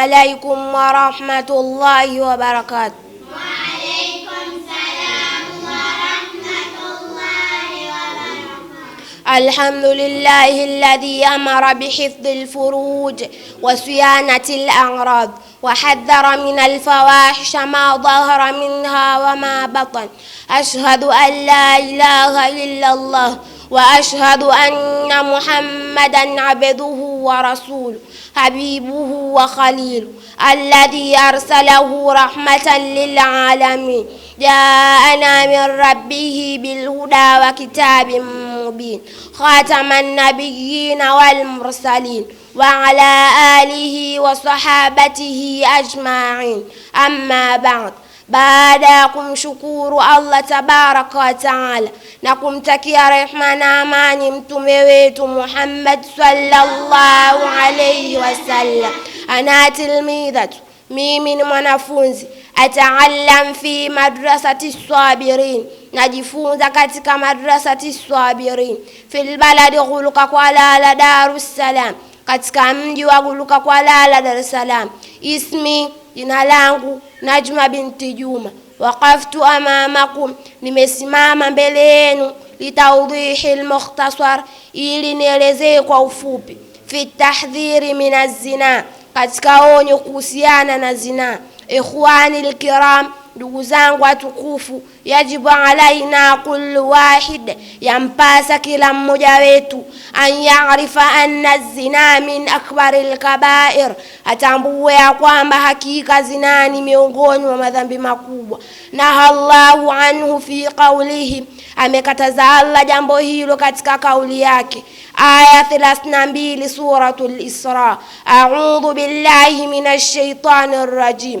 عليكم ورحمة الله وبركاته. وعليكم السلام ورحمة الله وبركاته. الحمد لله الذي أمر بحفظ الفروج وصيانة الأعراض وحذر من الفواحش ما ظهر منها وما بطن. أشهد أن لا إله إلا الله وأشهد أن محمدا عبده ورسوله حبيبه وخليله الذي أرسله رحمة للعالمين جاءنا من ربه بالهدى وكتاب مبين خاتم النبيين والمرسلين وعلى آله وصحابته أجمعين. أما بعد, baada ya kumshukuru Allah tabaraka wa taala na kumtakia rehma na amani mtume wetu Muhammad sallallahu alayhi wasallam, ana tilmidhatu, mimi ni mwanafunzi, ataallam fi madrasati sabirin, najifunza katika madrasati sabirin, fil baladi Ghuluka Kwalala Darus Salam, katika mji wa Ghuluka Kwalala Dar es Salaam. Ismi, jina langu Najma binti Juma. Waqaftu amamakum, nimesimama mbele yenu, litawdihi almukhtasar, ili nielezee kwa ufupi, fi tahdhiri min az-zina, katika onyo kuhusiana na zina. Ikhwani alkiram, ndugu zangu watukufu, yajibu alaina kullu wahid, yampasa kila mmoja wetu, an yaarifa anna zina min akbaril kabair, atambue ya kwamba hakika zina ni miongoni mwa madhambi makubwa. Na Allahu anhu fi qawlihi, amekataza Allah jambo hilo katika kauli yake. Aya 32 suratul Isra, a'udhu billahi minash shaitanir rajim,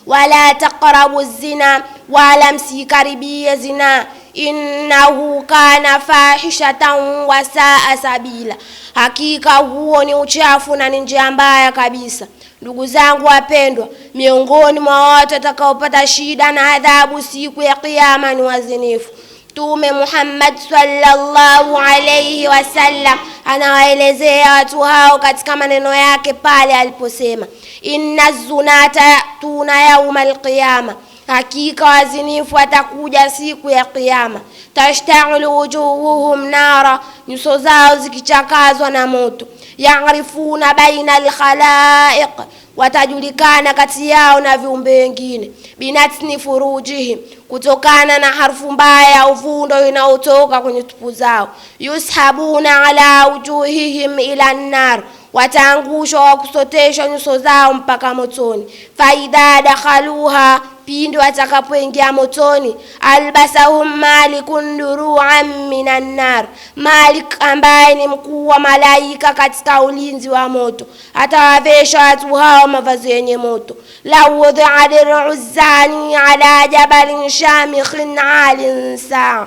wala taqrabu zina, wala msikaribie zina, innahu kana fahishatan wa saa sabila, hakika huo ni uchafu na ni njia mbaya kabisa. Ndugu zangu wapendwa, miongoni mwa watu watakaopata shida na adhabu siku ya kiyama ni wazinifu. Mtume Muhammad sallallahu alayhi wasallam anawaelezea watu hao katika maneno yake pale aliposema, inna zunata yatuna yawmal qiyama, hakika wazinifu watakuja siku ya kiyama. Tashta'ulu wujuhuhum nara, nyuso zao zikichakazwa na moto. Ya'rifuna baina al-khalaiq, watajulikana kati yao na viumbe wengine. Binatni furujihim, kutokana na harufu mbaya ya uvundo inayotoka kwenye tupu zao. Yushabuna ala wujuhihim ila an-nar, wataangushwa wa kusoteshwa nyuso zao mpaka motoni. Faida dakhaluha, pindi watakapoingia motoni, albasahum malikun duru'an minan nar, Malik ambaye ni mkuu wa malaika katika ulinzi wa moto, atawavesha watu hao mavazi yenye moto. Lau wudhi'a dir'u zani ala jabalin shamikhin 'alin saa,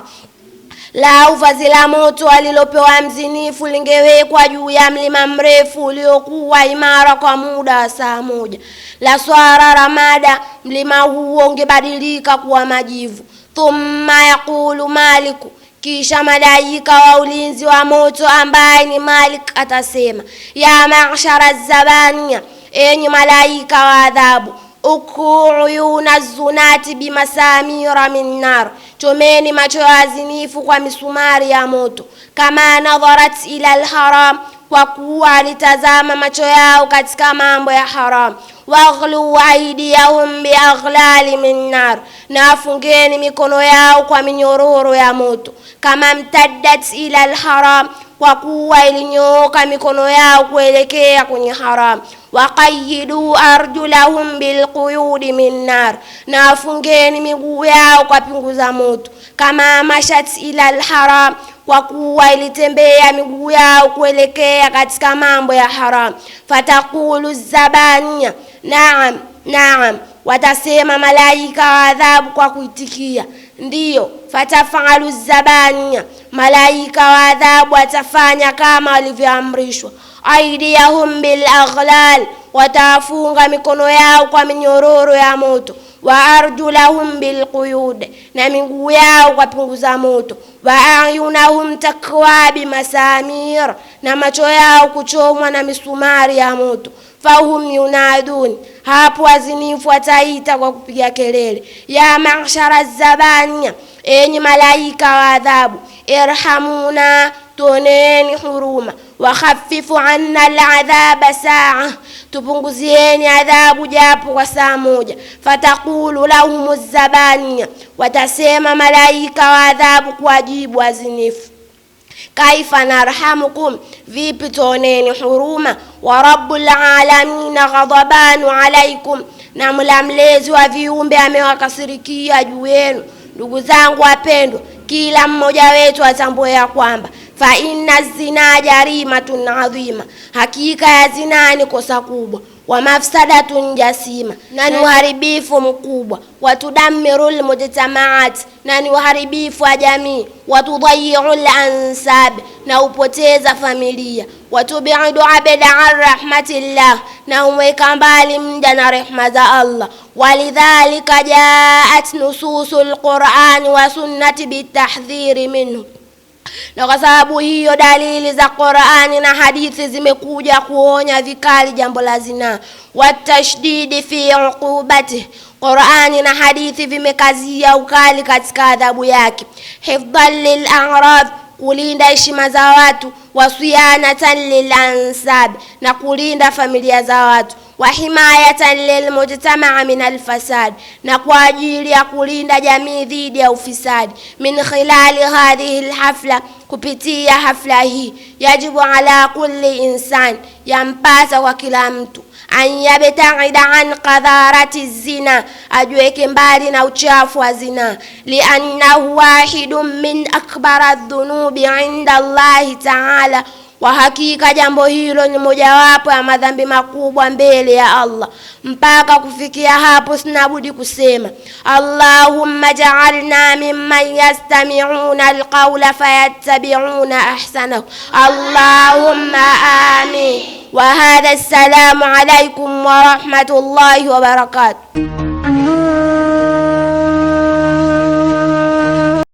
lau vazi la moto alilopewa mzinifu lingewekwa juu ya mlima mrefu uliokuwa imara kwa muda wa saa moja, la swara ramada, mlima huo ungebadilika kuwa majivu. Thumma yaqulu Maliku, kisha malaika wa ulinzi wa moto ambaye ni Malik atasema, ya ma'shara zabania, enyi malaika wa adhabu, ukuyuna zunati bimasamira min nar, chomeni macho ya wazinifu kwa misumari ya moto. Kama nadharat ila alharam, kwa kuwa alitazama macho yao katika mambo ya haram. Waghlu aydiyahum biaghlali min nar, na afungeni mikono yao kwa minyororo ya moto. Kama mtaddat ila alharam, kwa kuwa ilinyooka mikono yao kuelekea kwenye haram. Waqayyidu arjulahum bilquyudi min nar, na afungeni miguu yao kwa pingu za moto. Kama mashat ila alharam, kwa kuwa ilitembea miguu yao kuelekea katika mambo ya haram. Fatakulu zabania, naam naam, watasema malaika wa adhabu kwa kuitikia ndiyo. Fatafalu zabania, malaika wa adhabu watafanya kama walivyoamrishwa. Aidiyahum bil aghlal, watafunga mikono yao kwa minyororo ya moto. Wa arjulahum bil quyud, na miguu yao kwa pingu za moto. Wa ayunahum takwa bi masamir, na macho yao kuchomwa na misumari ya moto. fahum yunadun, hapo wazinifu wataita kwa kupiga kelele, ya ma'shara zabania, enyi malaika wa adhabu, irhamuna, tuoneni huruma, wa khaffifu anna al'adhaba saa, tupunguzieni adhabu japo kwa saa moja. Fatakulu lahumuz zabania, watasema malaika wa adhabu kuwajibu wazinifu, kaifa narhamukum, vipi tuoneni huruma, wa rabbul alamin ghadabanu alaikum, na Mola mlezi wa viumbe amewakasirikia juu yenu. Ndugu zangu wapendwa, kila mmoja wetu atambue ya kwamba fa inna zina jarimatun adhima, hakika ya zina ni kosa kubwa, wa mafsadatun jasima, na ni uharibifu mkubwa, wa tudammirul mujtamaat, na ni uharibifu wa jamii, wa tudayyi'ul ansab, na upoteza familia, wa tubi'u abda an rahmatillah, na umweka mbali mja na rehma za Allah. Walidhalika jaat nususul Qur'ani wa sunnati bitahdhiri minhu, na kwa sababu hiyo dalili za Qur'ani na hadithi zimekuja kuonya vikali jambo la zina. Watashdidi fi uqubati, Qur'ani na hadithi vimekazia ukali katika adhabu yake. Hifdhan lil a'rad, kulinda heshima za watu, wasiyanatan lil ansab, na kulinda familia za watu, wa himayatan lil mujtama' min al fasad, na kwa ajili ya kulinda jamii dhidi ya ufisadi. Min khilali hadhihi al hafla, kupitia hafla hii, yajibu ala kulli insan, yampasa kwa kila mtu, an yabta'ida an qadharati zina, ajiweke mbali na uchafu wa zina. Liannahu wahidun min akbara dhunubi inda Allahi ta'ala, wa hakika jambo hilo ni mojawapo ya madhambi makubwa mbele ya Allah. Mpaka kufikia hapo sinabudi kusema Allahumma ja'alna mimman yastami'una alqawla fayattabi'una ahsanahu. Allahumma amin. Wa hadha, assalamu alaykum wa rahmatullahi wa barakatuh.